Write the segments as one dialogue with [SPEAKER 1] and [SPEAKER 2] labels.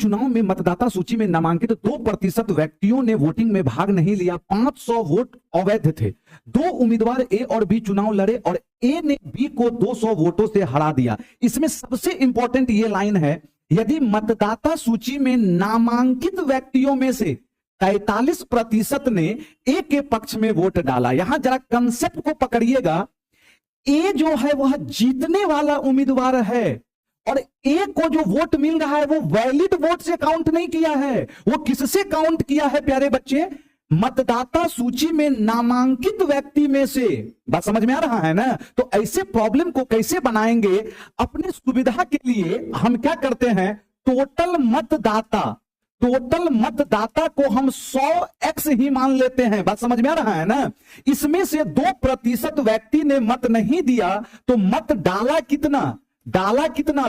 [SPEAKER 1] चुनाव में मतदाता सूची में नामांकित 2% व्यक्तियों ने वोटिंग में भाग नहीं लिया। 500 वोट अवैध थे। 2 उम्मीदवार ए और बी चुनाव लड़े और ए ने बी को 200 वोटों से हरा दिया। इसमें सबसे इंपॉर्टेंट ये लाइन है, यदि मतदाता सूची में नामांकित व्यक्तियों में से 43% ने ए के पक्ष में वोट डाला। यहां जरा कंसेप्ट को पकड़िएगा, ए जो है वह जीतने वाला उम्मीदवार है और ए को जो वोट मिल रहा है वो वैलिड वोट से काउंट नहीं किया है। वो किससे काउंट किया है प्यारे बच्चे? मतदाता सूची में नामांकित व्यक्ति में से। बात समझ में आ रहा है ना? तो ऐसे प्रॉब्लम को कैसे बनाएंगे? अपने सुविधा के लिए हम क्या करते हैं, टोटल मतदाता को हम 100x ही मान लेते हैं। बात समझ में आ रहा है ना? इसमें से 2% व्यक्ति ने मत नहीं दिया तो मत डाला कितना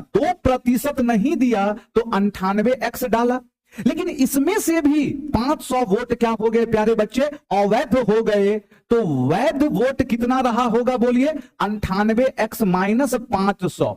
[SPEAKER 1] 2% नहीं दिया तो 98x डाला। लेकिन इसमें से भी 500 वोट क्या हो गए प्यारे बच्चे? अवैध हो गए। तो वैध वोट कितना रहा होगा बोलिए? 98x minus 500।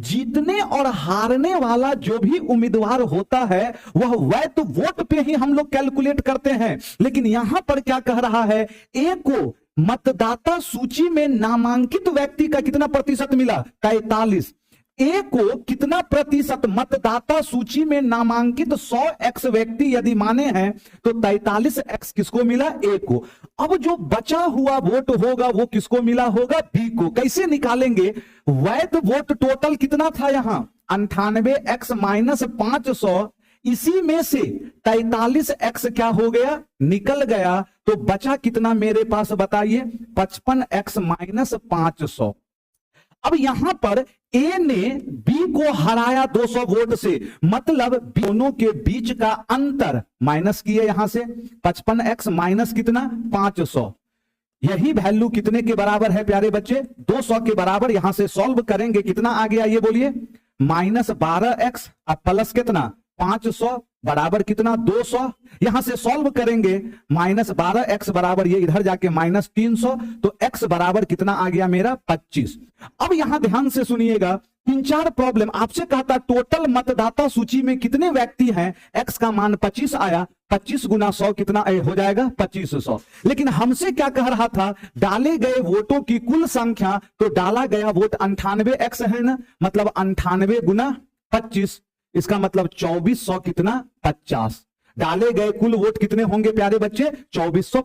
[SPEAKER 1] जीतने और हारने वाला जो भी उम्मीदवार होता है वह वैध वोट पे ही हम लोग कैलकुलेट करते हैं। लेकिन यहां पर क्या कह रहा है, ए को मतदाता सूची में नामांकित व्यक्ति का कितना प्रतिशत मिला? 43। ए को कितना प्रतिशत मतदाता सूची में नामांकित 100x व्यक्ति यदि माने हैं तो 43x किसको मिला? ए को। अब जो बचा हुआ वोट होगा वो किसको मिला होगा? बी को। कैसे निकालेंगे? वैध वोट टोटल कितना था यहां? 98x minus 500। इसी में से 43x क्या हो गया? निकल गया। तो बचा कितना मेरे पास बताइए? 55x minus 500। अब यहां पर ए ने बी को हराया 200 वोट से, मतलब दोनों के बीच का अंतर माइनस किए यहां से। 55x माइनस कितना? 500। यही वैल्यू कितने के बराबर है प्यारे बच्चे? 200 के बराबर। यहां से सॉल्व करेंगे, कितना आ गया ये बोलिए? माइनस 12x अब प्लस कितना? 500 बराबर कितना? 200। यहां से सॉल्व करेंगे, माइनस 12x बराबर ये इधर जाके माइनस 300, तो x बराबर कितना आ गया मेरा? 25। अब यहां ध्यान से सुनिएगा, 3-4 प्रॉब्लम आपसे कहा था टोटल मतदाता सूची में कितने व्यक्ति हैं, x का मान 25 आया। 25 गुना 100 कितना हो जाएगा? 2500। लेकिन हमसे क्या कह रहा था, डाले गए वोटों की कुल संख्या, तो डाला गया वोट 98x है ना, मतलब 98 गुना 25, इसका मतलब 2400 कितना? 50। डाले गए कुल वोट कितने होंगे प्यारे बच्चे? 2450।